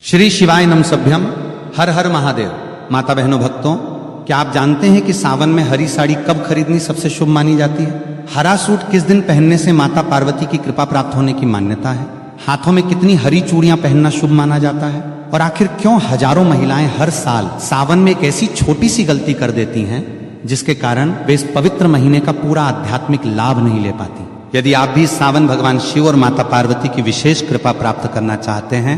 श्री शिवाय नम सभ्यम। हर हर महादेव। माता बहनों भक्तों, क्या आप जानते हैं कि सावन में हरी साड़ी कब खरीदनी सबसे शुभ मानी जाती है? हरा सूट किस दिन पहनने से माता पार्वती की कृपा प्राप्त होने की मान्यता है? हाथों में कितनी हरी चूड़ियां पहनना शुभ माना जाता है? और आखिर क्यों हजारों महिलाएं हर साल सावन में एक ऐसी छोटी सी गलती कर देती हैं जिसके कारण वे इस पवित्र महीने का पूरा आध्यात्मिक लाभ नहीं ले पाती? यदि आप भी सावन भगवान शिव और माता पार्वती की विशेष कृपा प्राप्त करना चाहते हैं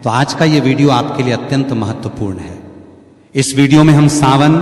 तो आज का ये वीडियो आपके लिए अत्यंत महत्वपूर्ण है। इस वीडियो में हम सावन,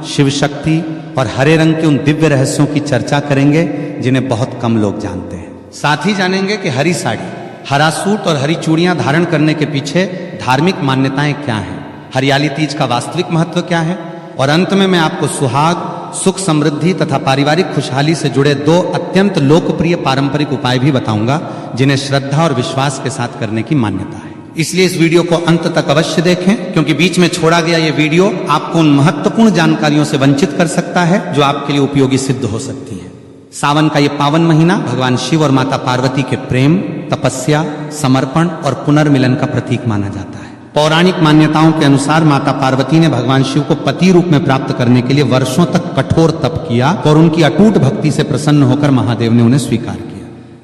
शिव शक्ति और हरे रंग के उन दिव्य रहस्यों की चर्चा करेंगे जिन्हें बहुत कम लोग जानते हैं। साथ ही जानेंगे कि हरी साड़ी, हरा सूट और हरी चूड़ियां धारण करने के पीछे धार्मिक मान्यताएं क्या हैं, हरियाली तीज का वास्तविक महत्व क्या है, और अंत में मैं आपको सुहाग, सुख, समृद्धि तथा पारिवारिक खुशहाली से जुड़े दो अत्यंत लोकप्रिय पारंपरिक उपाय भी बताऊंगा जिन्हें श्रद्धा और विश्वास के साथ करने की मान्यता है। इसलिए इस वीडियो को अंत तक अवश्य देखें, क्योंकि बीच में छोड़ा गया ये वीडियो आपको उन महत्वपूर्ण जानकारियों से वंचित कर सकता है जो आपके लिए उपयोगी सिद्ध हो सकती हैं। सावन का ये पावन महीना भगवान शिव और माता पार्वती के प्रेम, तपस्या, समर्पण और पुनर्मिलन का प्रतीक माना जाता है। पौराणिक मान्यताओं के अनुसार माता पार्वती ने भगवान शिव को पति रूप में प्राप्त करने के लिए वर्षों तक कठोर तप किया और उनकी अटूट भक्ति से प्रसन्न होकर महादेव ने उन्हें स्वीकार किया।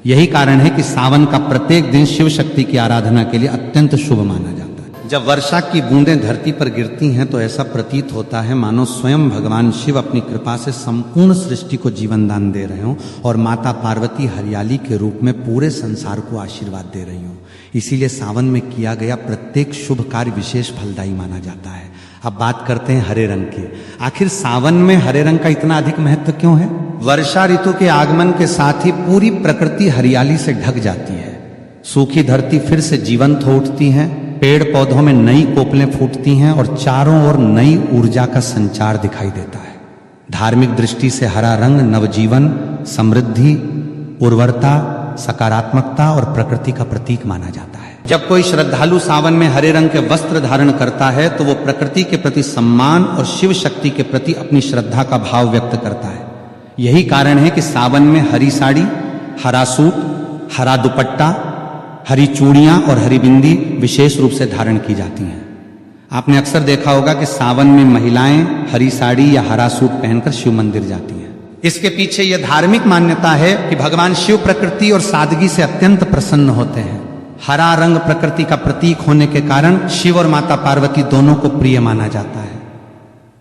यही कारण है कि सावन का प्रत्येक दिन शिव शक्ति की आराधना के लिए अत्यंत शुभ माना जाता है। जब वर्षा की बूंदें धरती पर गिरती हैं तो ऐसा प्रतीत होता है मानो स्वयं भगवान शिव अपनी कृपा से संपूर्ण सृष्टि को जीवन दान दे रहे हों और माता पार्वती हरियाली के रूप में पूरे संसार को आशीर्वाद दे रही हों। इसीलिए सावन में किया गया प्रत्येक शुभ कार्य विशेष फलदायी माना जाता है। अब बात करते हैं हरे रंग की। आखिर सावन में हरे रंग का इतना अधिक महत्व क्यों है? वर्षा ऋतु के आगमन के साथ ही पूरी प्रकृति हरियाली से ढक जाती है। सूखी धरती फिर से जीवंत हो उठती है, पेड़ पौधों में नई कोपलें फूटती हैं और चारों ओर नई ऊर्जा का संचार दिखाई देता है। धार्मिक दृष्टि से हरा रंग नवजीवन, समृद्धि, उर्वरता, सकारात्मकता और प्रकृति का प्रतीक माना जाता है। जब कोई श्रद्धालु सावन में हरे रंग के वस्त्र धारण करता है तो वो प्रकृति के प्रति सम्मान और शिव शक्ति के प्रति अपनी श्रद्धा का भाव व्यक्त करता है। यही कारण है कि सावन में हरी साड़ी, हरा सूट, हरा दुपट्टा, हरी चूड़ियां और हरी बिंदी विशेष रूप से धारण की जाती हैं। आपने अक्सर देखा होगा कि सावन में महिलाएं हरी साड़ी या हरा सूट पहनकर शिव मंदिर जाती हैं। इसके पीछे यह धार्मिक मान्यता है कि भगवान शिव प्रकृति और सादगी से अत्यंत प्रसन्न होते हैं। हरा रंग प्रकृति का प्रतीक होने के कारण शिव और माता पार्वती दोनों को प्रिय माना जाता है।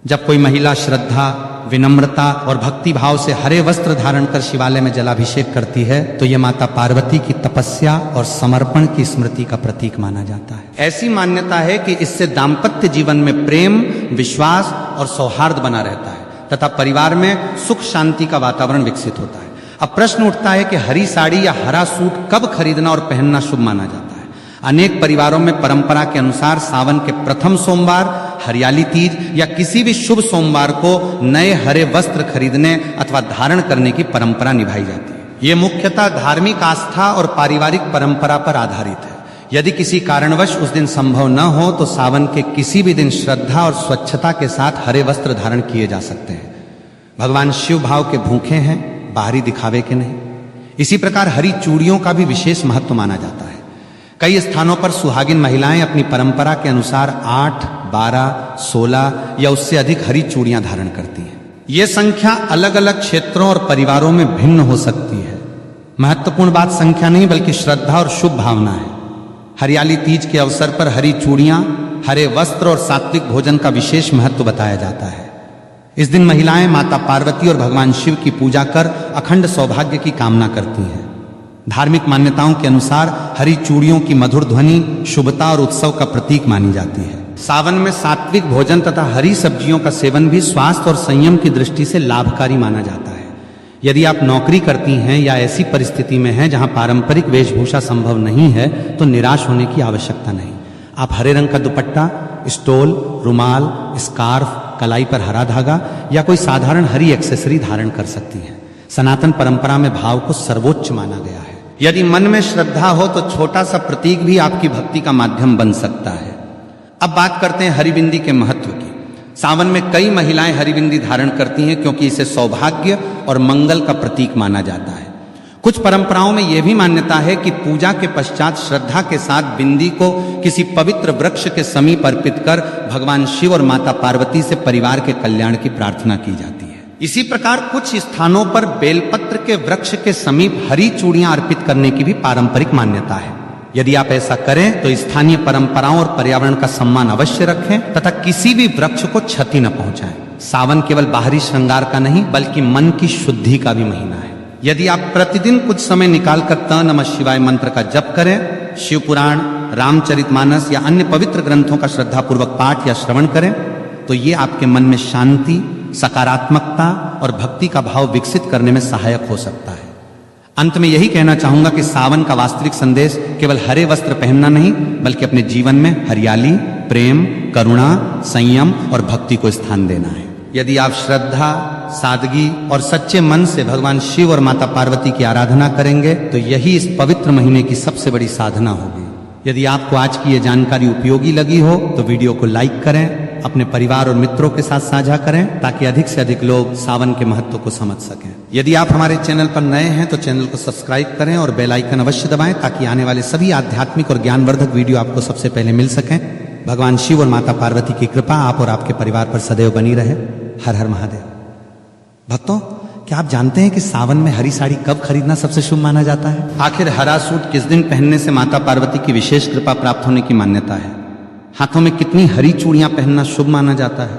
जब कोई महिला श्रद्धा, विनम्रता और भक्ति भाव से हरे वस्त्र धारण कर शिवालय में जलाभिषेक करती है तो यह माता पार्वती की तपस्या और समर्पण की स्मृति का प्रतीक माना जाता है। ऐसी मान्यता है कि इससे दाम्पत्य जीवन में प्रेम, विश्वास और सौहार्द बना रहता है तथा परिवार में सुख शांति का वातावरण विकसित होता है। अब प्रश्न उठता है कि हरी साड़ी या हरा सूट कब खरीदना और पहनना शुभ माना जाता है? अनेक परिवारों में परंपरा के अनुसार सावन के प्रथम सोमवार, हरियाली तीज या किसी भी शुभ सोमवार को नए हरे वस्त्र खरीदने अथवा धारण करने की परंपरा निभाई जाती है। ये मुख्यतः धार्मिक आस्था और पारिवारिक परंपरा पर आधारित है। यदि किसी कारणवश उस दिन संभव न हो तो सावन के किसी भी दिन श्रद्धा और स्वच्छता के साथ हरे वस्त्र धारण किए जा सकते हैं। भगवान शिव भाव के भूखे हैं, बाहरी दिखावे के नहीं। इसी प्रकार हरी चूड़ियों का भी विशेष महत्व माना जाता है। कई स्थानों पर सुहागिन महिलाएं अपनी परंपरा के अनुसार 8, 12, 16 या उससे अधिक हरी चूड़ियां धारण करती हैं। यह संख्या अलग अलग क्षेत्रों और परिवारों में भिन्न हो सकती है। महत्वपूर्ण बात संख्या नहीं बल्कि श्रद्धा और शुभ भावना है। हरियाली तीज के अवसर पर हरी चूड़ियां, हरे वस्त्र और सात्विक भोजन का विशेष महत्व बताया जाता है। इस दिन महिलाएं माता पार्वती और भगवान शिव की पूजा कर अखंड सौभाग्य की कामना करती हैं। धार्मिक मान्यताओं के अनुसार हरी चूड़ियों की मधुर ध्वनि शुभता और उत्सव का प्रतीक मानी जाती है। सावन में सात्विक भोजन तथा हरी सब्जियों का सेवन भी स्वास्थ्य और संयम की दृष्टि से लाभकारी माना जाता है। यदि आप नौकरी करती हैं या ऐसी परिस्थिति में हैं जहां पारंपरिक वेशभूषा संभव नहीं है तो निराश होने की आवश्यकता नहीं। आप हरे रंग का दुपट्टा, स्टोल, रुमाल, स्कार्फ, कलाई पर हरा धागा या कोई साधारण हरी एक्सेसरी धारण कर सकती हैं। सनातन परंपरा में भाव को सर्वोच्च माना गया है। यदि मन में श्रद्धा हो तो छोटा सा प्रतीक भी आपकी भक्ति का माध्यम बन सकता है। अब बात करते हैं हरी बिंदी के महत्व की। सावन में कई महिलाएं हरी बिंदी धारण करती हैं क्योंकि इसे सौभाग्य और मंगल का प्रतीक माना जाता है। कुछ परंपराओं में यह भी मान्यता है कि पूजा के पश्चात श्रद्धा के साथ बिंदी को किसी पवित्र वृक्ष के समीप अर्पित कर भगवान शिव और माता पार्वती से परिवार के कल्याण की प्रार्थना की जाती है। इसी प्रकार कुछ स्थानों पर बेलपत्र के वृक्ष के समीप हरी चूड़ियां अर्पित करने की भी पारंपरिक मान्यता है। यदि आप ऐसा करें तो स्थानीय परंपराओं और पर्यावरण का सम्मान अवश्य रखें तथा किसी भी वृक्ष को क्षति न पहुंचाएं। सावन केवल बाहरी श्रृंगार का नहीं बल्कि मन की शुद्धि का भी महीना है। यदि आप प्रतिदिन कुछ समय निकालकर त नमः शिवाय मंत्र का जप करें, शिव पुराण, रामचरितमानस या अन्य पवित्र ग्रंथों का श्रद्धापूर्वक पाठ या श्रवण करें तो ये आपके मन में शांति, सकारात्मकता और भक्ति का भाव विकसित करने में सहायक हो सकता है। अंत में यही कहना चाहूंगा कि सावन का वास्तविक संदेश केवल हरे वस्त्र पहनना नहीं बल्कि अपने जीवन में हरियाली, प्रेम, करुणा, संयम और भक्ति को स्थान देना है। यदि आप श्रद्धा, सादगी और सच्चे मन से भगवान शिव और माता पार्वती की आराधना करेंगे तो यही इस पवित्र महीने की सबसे बड़ी साधना होगी। यदि आपको आज की ये जानकारी उपयोगी लगी हो तो वीडियो को लाइक करें, अपने परिवार और मित्रों के साथ साझा करें ताकि अधिक से अधिक लोग सावन के महत्व को समझ सकें। यदि आप हमारे चैनल पर नए हैं तो चैनल को सब्सक्राइब करें और बेल आइकन अवश्य दबाएं ताकि आने वाले सभी आध्यात्मिक और ज्ञानवर्धक वीडियो आपको सबसे पहले मिल सकें। भगवान शिव और माता पार्वती की कृपा आप और आपके परिवार पर सदैव बनी रहे। हर हर महादेव। भक्तों, क्या आप जानते हैं कि सावन में हरी साड़ी कब खरीदना सबसे शुभ माना जाता है? आखिर हरा सूट किस दिन पहनने से माता पार्वती की विशेष कृपा प्राप्त होने की मान्यता है? हाथों में कितनी हरी चूड़ियां पहनना शुभ माना जाता है?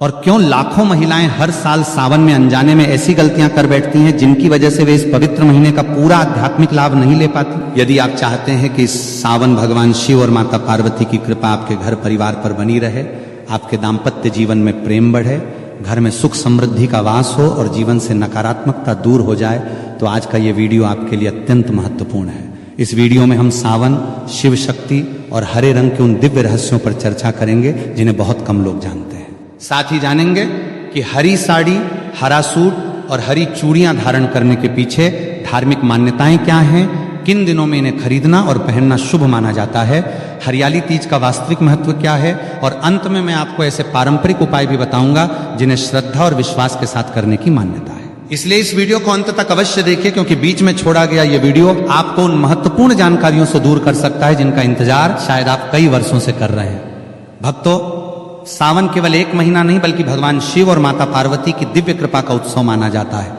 और क्यों लाखों महिलाएं हर साल सावन में अनजाने में ऐसी गलतियां कर बैठती हैं जिनकी वजह से वे इस पवित्र महीने का पूरा आध्यात्मिक लाभ नहीं ले पाती? यदि आप चाहते हैं कि इस सावन भगवान शिव और माता पार्वती की कृपा आपके घर परिवार पर बनी रहे, आपके दाम्पत्य जीवन में प्रेम बढ़े, घर में सुख समृद्धि का वास हो और जीवन से नकारात्मकता दूर हो जाए, तो आज का ये वीडियो आपके लिए अत्यंत महत्वपूर्ण है। इस वीडियो में हम सावन, शिव शक्ति और हरे रंग के उन दिव्य रहस्यों पर चर्चा करेंगे जिन्हें बहुत कम लोग जानते हैं। साथ ही जानेंगे कि हरी साड़ी, हरा सूट और हरी चूड़ियां धारण करने के पीछे धार्मिक मान्यताएं क्या हैं, किन दिनों में इन्हें खरीदना और पहनना शुभ माना जाता है, हरियाली तीज का वास्तविक महत्व क्या है और अंत में मैं आपको ऐसे पारंपरिक उपाय भी बताऊंगा जिन्हें श्रद्धा और विश्वास के साथ करने की मान्यता है। इसलिए इस वीडियो को अंत तक अवश्य देखिए क्योंकि बीच में छोड़ा गया ये वीडियो आपको उन महत्वपूर्ण जानकारियों से दूर कर सकता है जिनका इंतजार शायद आप कई वर्षों से कर रहे हैं। भक्तों, सावन केवल एक महीना नहीं बल्कि भगवान शिव और माता पार्वती की दिव्य कृपा का उत्सव माना जाता है।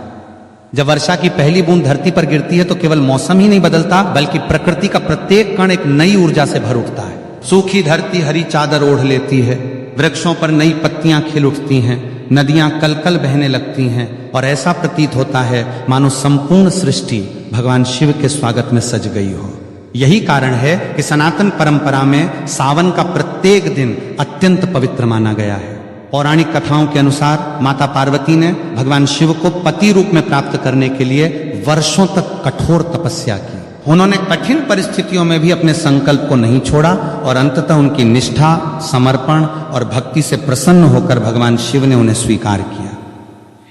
जब वर्षा की पहली बूंद धरती पर गिरती है तो केवल मौसम ही नहीं बदलता बल्कि प्रकृति का प्रत्येक कण एक नई ऊर्जा से भर उठता है। सूखी धरती हरी चादर ओढ़ लेती है, वृक्षों पर नई पत्तियां खिल उठती हैं, नदियां कलकल बहने लगती हैं और ऐसा प्रतीत होता है मानो संपूर्ण सृष्टि भगवान शिव के स्वागत में सज गई हो। यही कारण है कि सनातन परंपरा में सावन का प्रत्येक दिन अत्यंत पवित्र माना गया है। पौराणिक कथाओं के अनुसार माता पार्वती ने भगवान शिव को पति रूप में प्राप्त करने के लिए वर्षों तक कठोर तपस्या की। उन्होंने कठिन परिस्थितियों में भी अपने संकल्प को नहीं छोड़ा और अंततः उनकी निष्ठा, समर्पण और भक्ति से प्रसन्न होकर भगवान शिव ने उन्हें स्वीकार किया।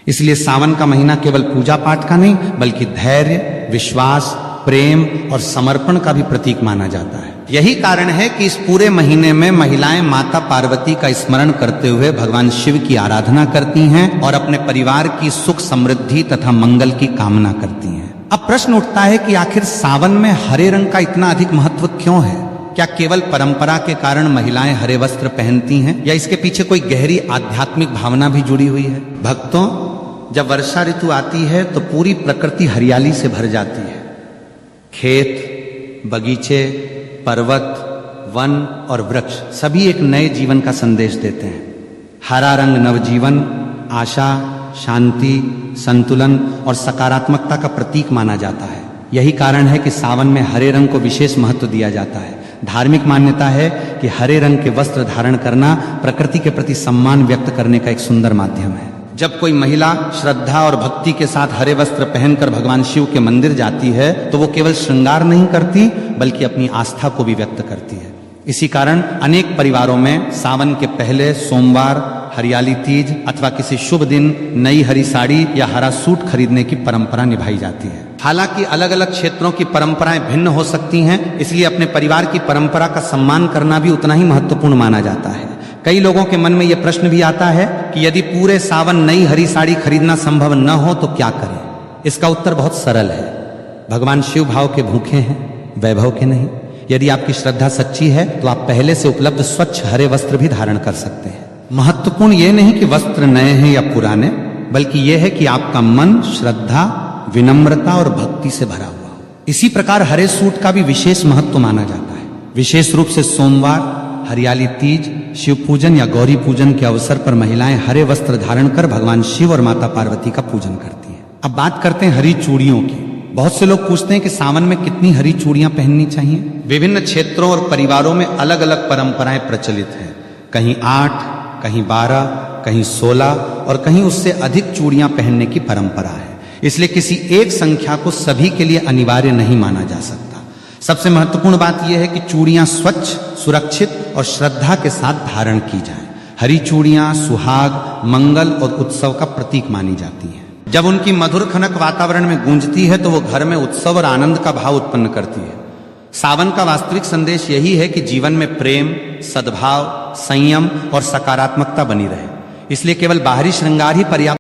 इसलिए सावन का महीना केवल पूजा पाठ का नहीं बल्कि धैर्य, विश्वास, प्रेम और समर्पण का भी प्रतीक माना जाता है। यही कारण है कि इस पूरे महीने में महिलाएं माता पार्वती का स्मरण करते हुए भगवान शिव की आराधना करती हैं और अपने परिवार की सुख समृद्धि तथा मंगल की कामना करती हैं। अब प्रश्न उठता है कि आखिर सावन में हरे रंग का इतना अधिक महत्व क्यों है? क्या केवल परंपरा के कारण महिलाएं हरे वस्त्र पहनती हैं या इसके पीछे कोई गहरी आध्यात्मिक भावना भी जुड़ी हुई है? भक्तों, जब वर्षा ऋतु आती है तो पूरी प्रकृति हरियाली से भर जाती है। खेत, बगीचे, पर्वत, वन और वृक्ष सभी एक नए जीवन का संदेश देते हैं। हरा रंग नवजीवन, आशा, शांति, संतुलन और सकारात्मकता का प्रतीक माना जाता है। यही कारण है कि सावन में हरे रंग को विशेष महत्व दिया जाता है। धार्मिक मान्यता है कि हरे रंग के वस्त्र धारण करना प्रकृति के प्रति सम्मान व्यक्त करने का एक सुंदर माध्यम है। जब कोई महिला श्रद्धा और भक्ति के साथ हरे वस्त्र पहनकर भगवान शिव के मंदिर जाती है तो वो केवल श्रृंगार नहीं करती बल्कि अपनी आस्था को भी व्यक्त करती है। इसी कारण अनेक परिवारों में सावन के पहले सोमवार, हरियाली तीज अथवा किसी शुभ दिन नई हरी साड़ी या हरा सूट खरीदने की परंपरा निभाई जाती है। हालांकि अलग अलग क्षेत्रों की परंपराएं भिन्न हो सकती हैं, इसलिए अपने परिवार की परंपरा का सम्मान करना भी उतना ही महत्वपूर्ण माना जाता है। कई लोगों के मन में यह प्रश्न भी आता है कि यदि पूरे सावन नई हरी साड़ी खरीदना संभव न हो तो क्या करें? इसका उत्तर बहुत सरल है। भगवान शिव भाव के भूखे हैं, वैभव के नहीं। यदि आपकी श्रद्धा सच्ची है तो आप पहले से उपलब्ध स्वच्छ हरे वस्त्र भी धारण कर सकते हैं। महत्वपूर्ण यह नहीं कि वस्त्र नए हैं या पुराने, बल्कि यह है कि आपका मन श्रद्धा, विनम्रता और भक्ति से भरा हुआ हो। इसी प्रकार हरे सूट का भी विशेष महत्व माना जाता है। विशेष रूप से सोमवार, हरियाली तीज, शिव पूजन या गौरी पूजन के अवसर पर महिलाएं हरे वस्त्र धारण कर भगवान शिव और माता पार्वती का पूजन करती हैं। अब बात करते हैं हरी चूड़ियों की। बहुत से लोग पूछते हैं कि सावन में कितनी हरी चूड़ियां पहननी चाहिए। विभिन्न क्षेत्रों और परिवारों में अलग अलग परंपराएं प्रचलित हैं। कहीं 8, कहीं 12, कहीं 16 और कहीं उससे अधिक चूड़ियां पहनने की परंपरा है। इसलिए किसी एक संख्या को सभी के लिए अनिवार्य नहीं माना जा सकता। सबसे महत्वपूर्ण बात यह है कि चूड़ियां स्वच्छ, सुरक्षित और श्रद्धा के साथ धारण की जाएं। हरी चूड़ियां सुहाग, मंगल और उत्सव का प्रतीक मानी जाती हैं। जब उनकी मधुर खनक वातावरण में गूंजती है तो वो घर में उत्सव और आनंद का भाव उत्पन्न करती है। सावन का वास्तविक संदेश यही है कि जीवन में प्रेम, सद्भाव, संयम और सकारात्मकता बनी रहे। इसलिए केवल बाहरी श्रृंगार ही पर्याप्त